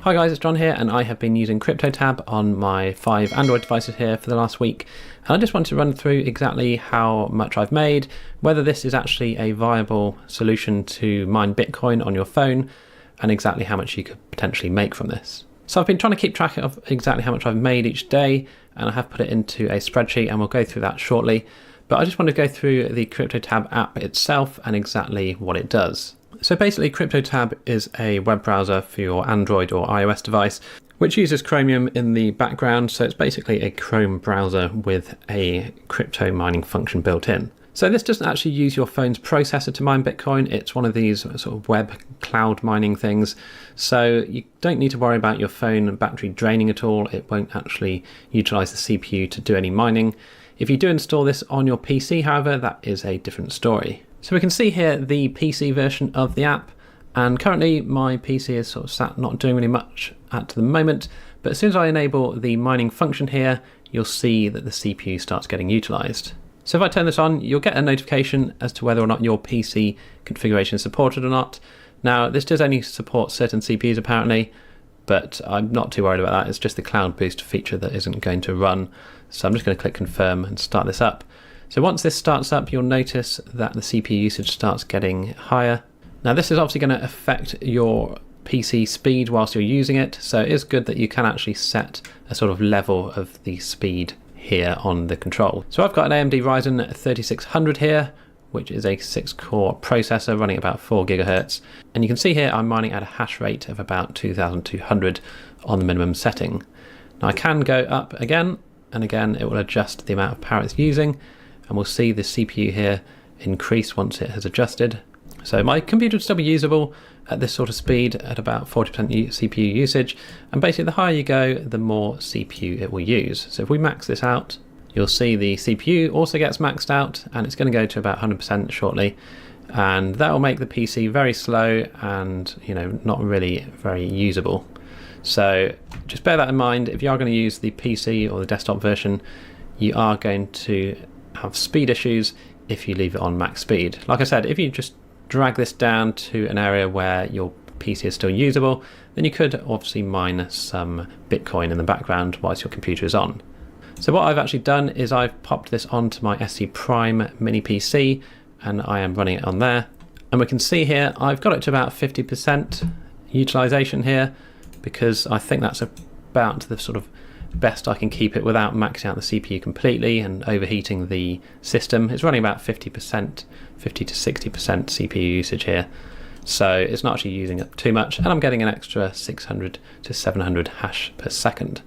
Hi guys, it's John here, and I have been using CryptoTab on my 5 Android devices here for the last week. And I just wanted to run through exactly how much I've made, whether this is actually a viable solution to mine Bitcoin on your phone, and exactly how much you could potentially make from this. So I've been trying to keep track of exactly how much I've made each day, and I have put it into a spreadsheet, and we'll go through that shortly. But I just want to go through the CryptoTab app itself and exactly what it does. So basically, CryptoTab is a web browser for your Android or iOS device, which uses Chromium in the background. So it's basically a Chrome browser with a crypto mining function built in. So this doesn't actually use your phone's processor to mine Bitcoin. It's one of these sort of web cloud mining things. So you don't need to worry about your phone battery draining at all. It won't actually utilize the CPU to do any mining. If you do install this on your PC, however, that is a different story. So we can see here the PC version of the app, and currently my PC is sort of sat not doing really much at the moment, but as soon as I enable the mining function here, you'll see that the CPU starts getting utilized. So if I turn this on, you'll get a notification as to whether or not your PC configuration is supported or not. Now, this does only support certain CPUs apparently, but I'm not too worried about that. It's just the Cloud Boost feature that isn't going to run. So I'm just going to click confirm and start this up. So once this starts up, you'll notice that the CPU usage starts getting higher. Now this is obviously going to affect your PC speed whilst you're using it. So it is good that you can actually set a sort of level of the speed here on the control. So I've got an AMD Ryzen 3600 here, which is a 6-core processor running about 4 gigahertz. And you can see here I'm mining at a hash rate of about 2200 on the minimum setting. Now I can go up again, and again it will adjust the amount of power it's using, and we'll see the CPU here increase once it has adjusted. So my computer would still be usable at this sort of speed at about 40% CPU usage, and basically the higher you go, the more CPU it will use. So if we max this out, you'll see the CPU also gets maxed out, and it's going to go to about 100% shortly, and that will make the PC very slow and not really very usable. So just bear that in mind. If you are going to use the PC or the desktop version, you are going to have speed issues if you leave it on max speed. Like I said, if you just drag this down to an area where your PC is still usable, then you could obviously mine some Bitcoin in the background whilst your computer is on. So what I've actually done is I've popped this onto my SC Prime mini PC, and I am running it on there. And we can see here I've got it to about 50% utilization here, because I think that's about the sort of best I can keep it without maxing out the CPU completely and overheating the system. It's running about 50%, 50 to 60% CPU usage here. So it's not actually using up too much, and I'm getting an extra 600 to 700 hash per second.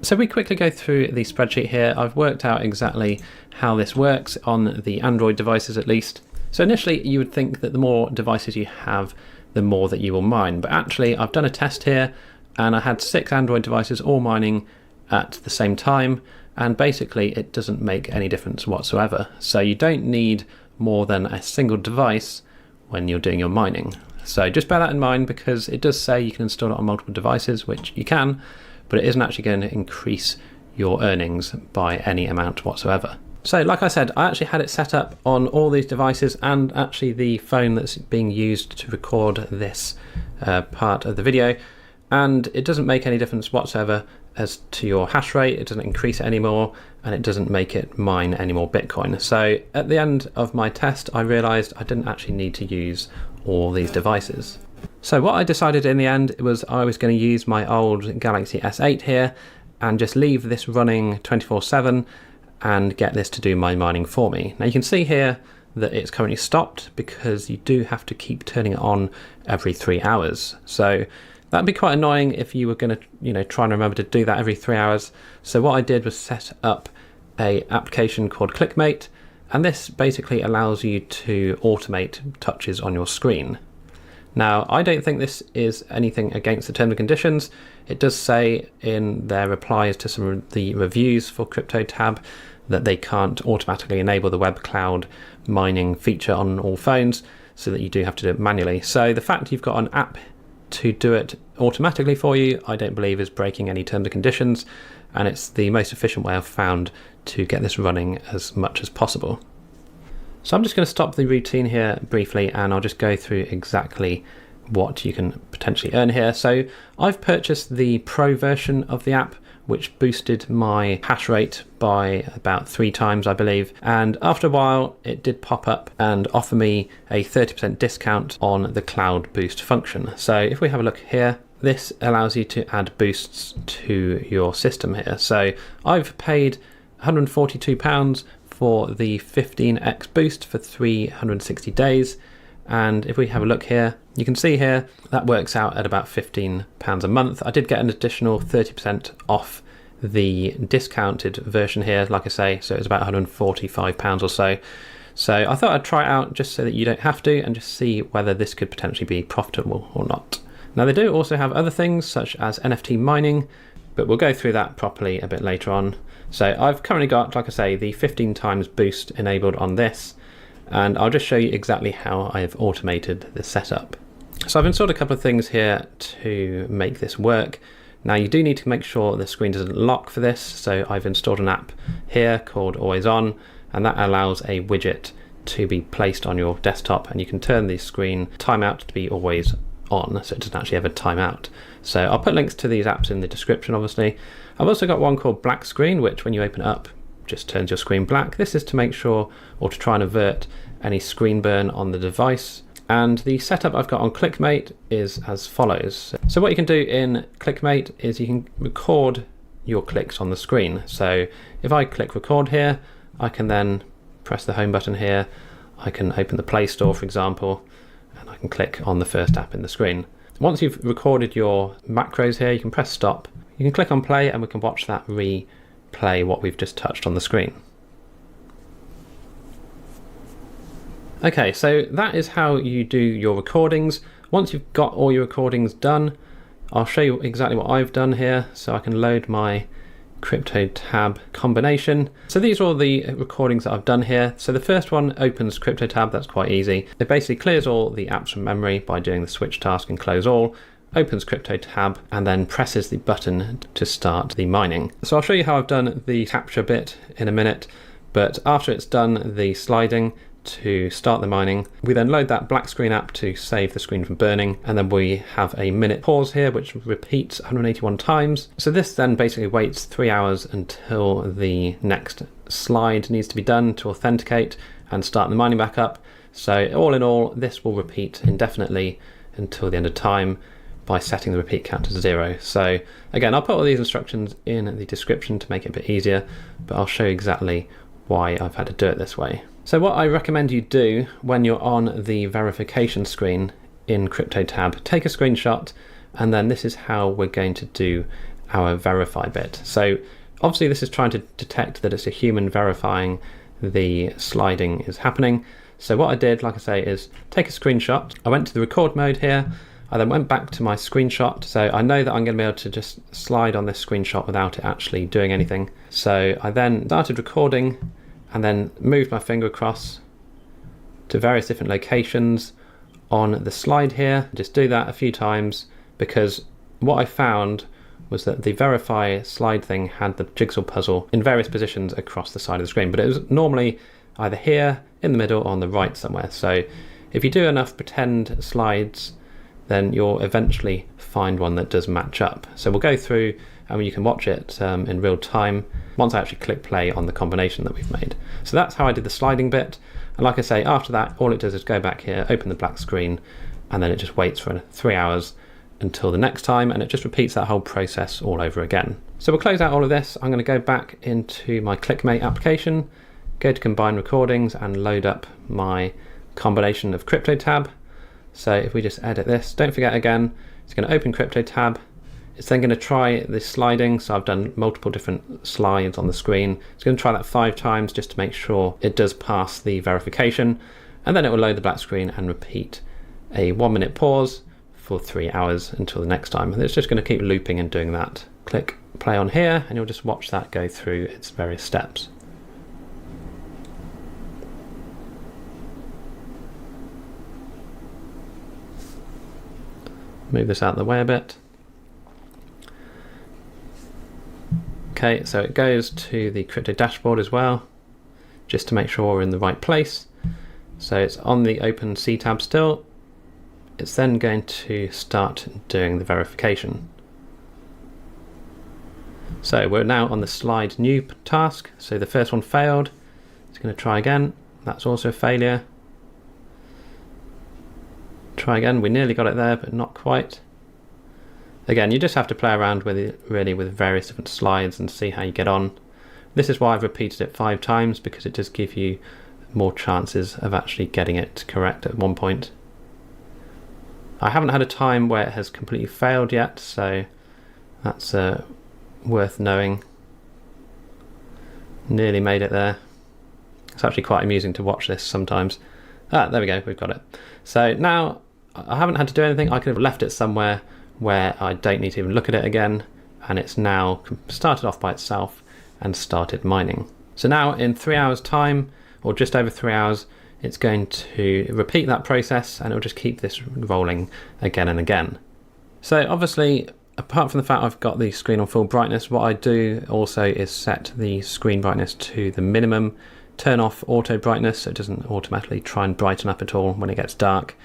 So we quickly go through the spreadsheet here. I've worked out exactly how this works on the Android devices at least. So initially you would think that the more devices you have, the more that you will mine. But actually I've done a test here, and I had 6 Android devices all mining at the same time, and basically it doesn't make any difference whatsoever. So you don't need more than a single device when you're doing your mining. So just bear that in mind, because it does say you can install it on multiple devices, which you can, but it isn't actually going to increase your earnings by any amount whatsoever. So like I said, I actually had it set up on all these devices, and actually the phone that's being used to record this part of the video, and it doesn't make any difference whatsoever as to your hash rate. It doesn't increase it anymore, and it doesn't make it mine any more Bitcoin. So at the end of my test, I realized I didn't actually need to use all these devices. So what I decided in the end was I was going to use my old Galaxy S8 here and just leave this running 24/7 and get this to do my mining for me. Now you can see here that it's currently stopped, because you do have to keep turning it on every 3 hours. So that'd be quite annoying if you were going to, try and remember to do that every 3 hours. So what I did was set up an application called ClickMate, and this basically allows you to automate touches on your screen. Now, I don't think this is anything against the terms and conditions. It does say in their replies to some of the reviews for CryptoTab that they can't automatically enable the web cloud mining feature on all phones, so that you do have to do it manually. So the fact you've got an app to do it automatically for you, I don't believe is breaking any terms and conditions, and it's the most efficient way I've found to get this running as much as possible. So I'm just going to stop the routine here briefly, and I'll just go through exactly what you can potentially earn here. So I've purchased the Pro version of the app, which boosted my hash rate by about 3 times, I believe. And after a while, it did pop up and offer me a 30% discount on the Cloud Boost function. So if we have a look here, this allows you to add boosts to your system here. So I've paid £142 for the 15x boost for 360 days. And if we have a look here, you can see here that works out at about £15 a month. I did get an additional 30% off the discounted version here, like I say, so it's about £145 or so. So I thought I'd try it out just so that you don't have to, and just see whether this could potentially be profitable or not. Now they do also have other things such as NFT mining, but we'll go through that properly a bit later on. So I've currently got, like I say, the 15 times boost enabled on this, and I'll just show you exactly how I've automated the setup. So I've installed a couple of things here to make this work. Now you do need to make sure the screen doesn't lock for this, so I've installed an app here called Always On, and that allows a widget to be placed on your desktop, and you can turn the screen timeout to be always on, so it doesn't actually ever time out. So I'll put links to these apps in the description, obviously. I've also got one called Black Screen, which when you open it up, just turns your screen black. This is to make sure, or to try and avert any screen burn on the device. And the setup I've got on ClickMate is as follows. So what you can do in ClickMate is you can record your clicks on the screen. So if I click record here, I can then press the home button here. I can open the Play Store, for example, and I can click on the first app in the screen. Once you've recorded your macros here, you can press stop. You can click on play and we can watch that replay what we've just touched on the screen. Okay, so that is how you do your recordings. Once you've got all your recordings done, I'll show you exactly what I've done here. So I can load my CryptoTab combination. So these are all the recordings that I've done here. So the first one opens CryptoTab, that's quite easy. It basically clears all the apps from memory by doing the switch task and close all, opens CryptoTab, and then presses the button to start the mining. So I'll show you how I've done the capture bit in a minute, but after it's done the sliding to start the mining, we then load that black screen app to save the screen from burning, and then we have a minute pause here which repeats 181 times. So this then basically waits 3 hours until the next slide needs to be done to authenticate and start the mining back up. So all in all, this will repeat indefinitely until the end of time by setting the repeat count to 0. So again, I'll put all these instructions in the description to make it a bit easier, but I'll show you exactly why I've had to do it this way. So what I recommend you do when you're on the verification screen in CryptoTab, take a screenshot, and then this is how we're going to do our verify bit. So obviously this is trying to detect that it's a human verifying the sliding is happening. So what I did, like I say, is take a screenshot. I went to the record mode here. I then went back to my screenshot. So I know that I'm going to be able to just slide on this screenshot without it actually doing anything. So I then started recording and then moved my finger across to various different locations on the slide here. Just do that a few times, because what I found was that the verify slide thing had the jigsaw puzzle in various positions across the side of the screen, but it was normally either here, in the middle, or on the right somewhere. So if you do enough pretend slides, then you'll eventually find one that does match up. So we'll go through and you can watch it in real time once I actually click play on the combination that we've made. So that's how I did the sliding bit. And like I say, after that, all it does is go back here, open the black screen, and then it just waits for 3 hours until the next time, and it just repeats that whole process all over again. So we'll close out all of this. I'm going to go back into my ClickMate application, go to combine recordings, and load up my combination of CryptoTab. So if we just edit this, don't forget again, it's going to open CryptoTab. It's then going to try the sliding. So I've done multiple different slides on the screen. It's going to try that 5 times just to make sure it does pass the verification. And then it will load the black screen and repeat a 1 minute pause for 3 hours until the next time. And it's just going to keep looping and doing that. Click play on here and you'll just watch that go through its various steps. Move this out of the way a bit. Okay, so it goes to the crypto dashboard as well, just to make sure we're in the right place. So it's on the open C tab still. it's then going to start doing the verification. So we're now on the slide new task. So the first one failed. It's going to try again. That's also a failure. Try again. We nearly got it there, but not quite. Again, you just have to play around with it really with various different slides and see how you get on. This is why I've repeated it 5 times, because it does give you more chances of actually getting it correct at one point. I haven't had a time where it has completely failed yet, so that's worth knowing. Nearly made it there. It's actually quite amusing to watch this sometimes. Ah, there we go, we've got it. So now I haven't had to do anything. I could have left it somewhere where I don't need to even look at it again, and it's now started off by itself and started mining. So now in 3 hours time, or just over 3 hours, it's going to repeat that process, and it'll just keep this rolling again and again. So obviously, apart from the fact I've got the screen on full brightness, what I do also is set the screen brightness to the minimum, turn off auto brightness so it doesn't automatically try and brighten up at all when it gets dark,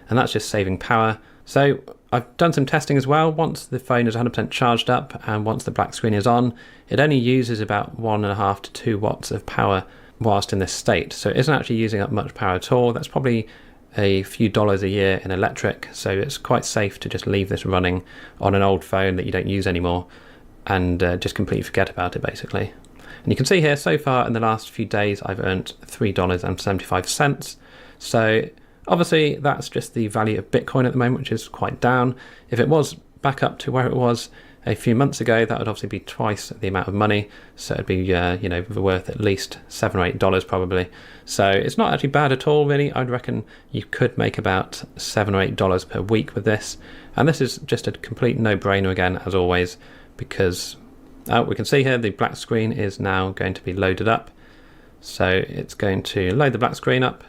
and that's just saving power. So I've done some testing as well. Once the phone is 100% charged up and once the black screen is on, it only uses about 1.5 to 2 watts of power whilst in this state. So it isn't actually using up much power at all. That's probably a few dollars a year in electric, so it's quite safe to just leave this running on an old phone that you don't use anymore and just completely forget about it basically. And you can see here, so far in the last few days I've earned $3.75. So obviously that's just the value of Bitcoin at the moment, which is quite down. If it was back up to where it was a few months ago, that would obviously be twice the amount of money, so it'd be you know, worth at least $7 or $8 probably. So it's not actually bad at all really. I'd reckon you could make about $7 or $8 per week with this, and this is just a complete no-brainer again as always, because we can see here the black screen is now going to be loaded up. So it's going to load the black screen up,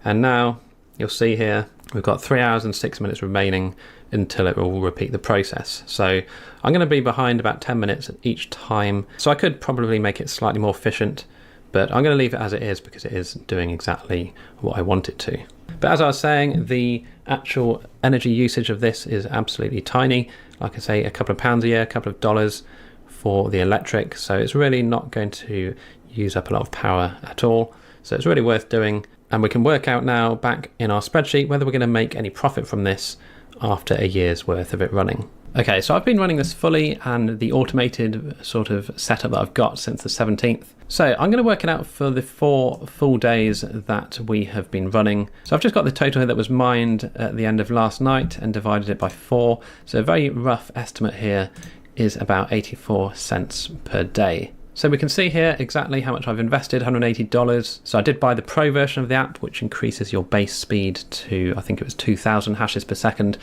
and now you'll see here we've got 3 hours and 6 minutes remaining until it will repeat the process. So I'm going to be behind about 10 minutes each time. So I could probably make it slightly more efficient, but I'm going to leave it as it is because it is doing exactly what I want it to. But as I was saying, the actual energy usage of this is absolutely tiny. Like I say, a couple of pounds a year, a couple of dollars for the electric. So it's really not going to use up a lot of power at all. So it's really worth doing. And we can work out now back in our spreadsheet whether we're going to make any profit from this after a year's worth of it running. Okay, so I've been running this fully and the automated sort of setup that I've got since the 17th. So I'm going to work it out for the 4 full days that we have been running. So I've just got the total here that was mined at the end of last night and divided it by 4. So a very rough estimate here is about 84 cents per day. So we can see here exactly how much I've invested, $180. So I did buy the Pro version of the app, which increases your base speed to, I think it was 2,000 hashes per second.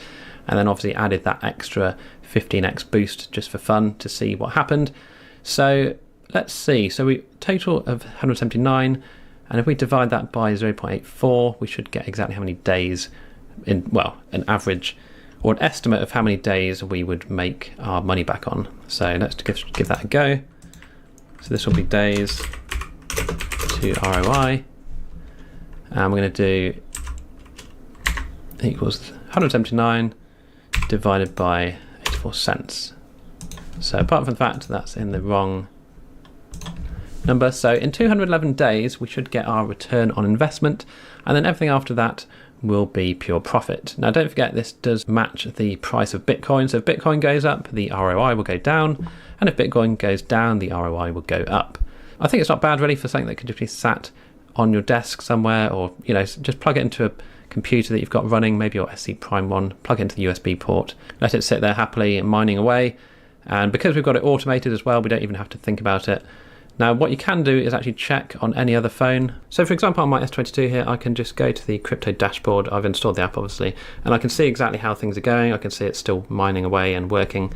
And then obviously added that extra 15x boost just for fun to see what happened. So let's see. So we total of 179. And if we divide that by 0.84, we should get exactly how many days in, well, an average or an estimate of how many days we would make our money back on. So let's give that a go. So this will be days to ROI, and we're going to do equals 179 divided by 84 cents. So apart from the fact that's in the wrong number, so in 211 days we should get our return on investment, and then everything after that will be pure profit. Now don't forget, this does match the price of Bitcoin. So if Bitcoin goes up, the ROI will go down, and if Bitcoin goes down, the ROI will go up. I think it's not bad really for something that could just be sat on your desk somewhere, or you know, just plug it into a computer that you've got running, maybe your SC Prime one, plug it into the USB port, let it sit there happily mining away. And because we've got it automated as well, we don't even have to think about it. Now what you can do is actually check on any other phone. So for example, on my S22 here, I can just go to the crypto dashboard. I've installed the app obviously, and I can see exactly how things are going. I can see it's still mining away and working,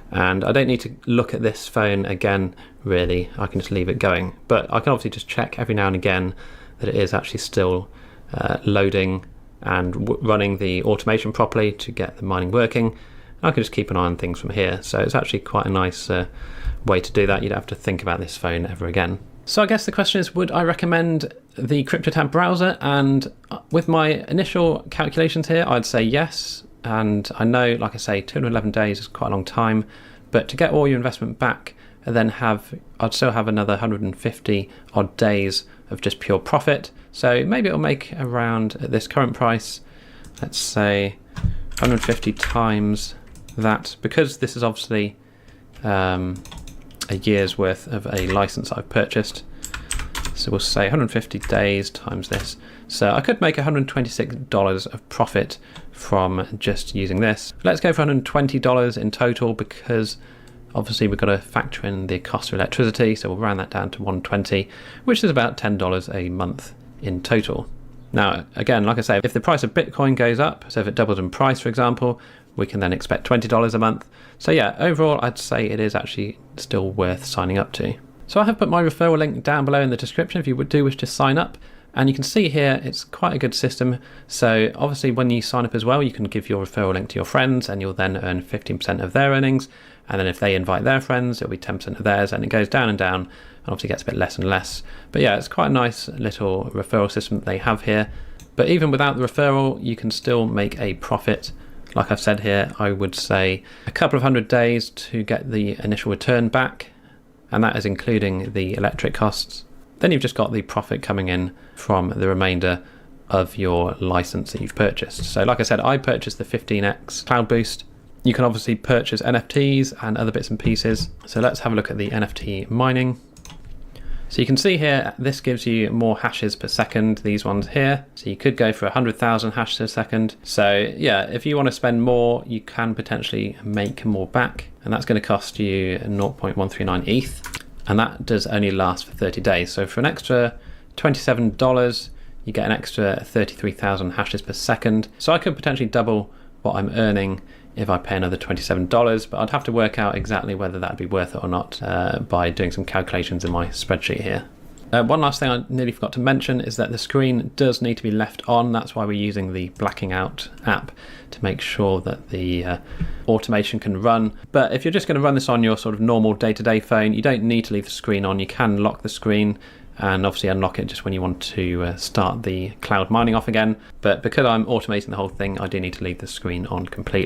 and I don't need to look at this phone again really. I can just leave it going, but I can obviously just check every now and again that it is actually still loading and running the automation properly to get the mining working. I can just keep an eye on things from here. So it's actually quite a nice way to do that. You don't have to think about this phone ever again. So I guess the question is, would I recommend the CryptoTab browser, and with my initial calculations here, I'd say yes. And I know, like I say, 211 days is quite a long time, but to get all your investment back and then I'd still have another 150 odd days of just pure profit. So maybe it'll make around, at this current price, let's say 150 times that, because this is obviously a year's worth of a license I've purchased. So we'll say 150 days times this. So I could make $126 of profit from just using this. Let's go for $120 in total, because obviously we've got to factor in the cost of electricity. So we'll round that down to 120, which is about $10 a month in total. Now, again, like I say, if the price of Bitcoin goes up, so if it doubles in price, for example, we can then expect $20 a month. So yeah, overall, I'd say it is actually still worth signing up to. So I have put my referral link down below in the description if you do wish to sign up. And you can see here, it's quite a good system. So obviously when you sign up as well, you can give your referral link to your friends and you'll then earn 15% of their earnings. And then if they invite their friends, it'll be 10% of theirs, and it goes down and down, and obviously gets a bit less and less. But yeah, it's quite a nice little referral system that they have here. But even without the referral, you can still make a profit. Like I've said here, I would say a couple of 100 days to get the initial return back, and that is including the electric costs. Then you've just got the profit coming in from the remainder of your license that you've purchased. So like I said, I purchased the 15x Cloud Boost. You can obviously purchase NFTs and other bits and pieces. So let's have a look at the NFT mining. So you can see here, this gives you more hashes per second, these ones here. So you could go for 100,000 hashes a second. So yeah, if you want to spend more, you can potentially make more back. And that's going to cost you 0.139 ETH. And that does only last for 30 days. So for an extra $27, you get an extra 33,000 hashes per second. So I could potentially double what I'm earning if I pay another $27, but I'd have to work out exactly whether that'd be worth it or not by doing some calculations in my spreadsheet here. One last thing I nearly forgot to mention is that the screen does need to be left on. That's why we're using the blacking out app to make sure that the automation can run. But if you're just going to run this on your sort of normal day-to-day phone, you don't need to leave the screen on. You can lock the screen and obviously unlock it just when you want to start the cloud mining off again. But because I'm automating the whole thing, I do need to leave the screen on completely.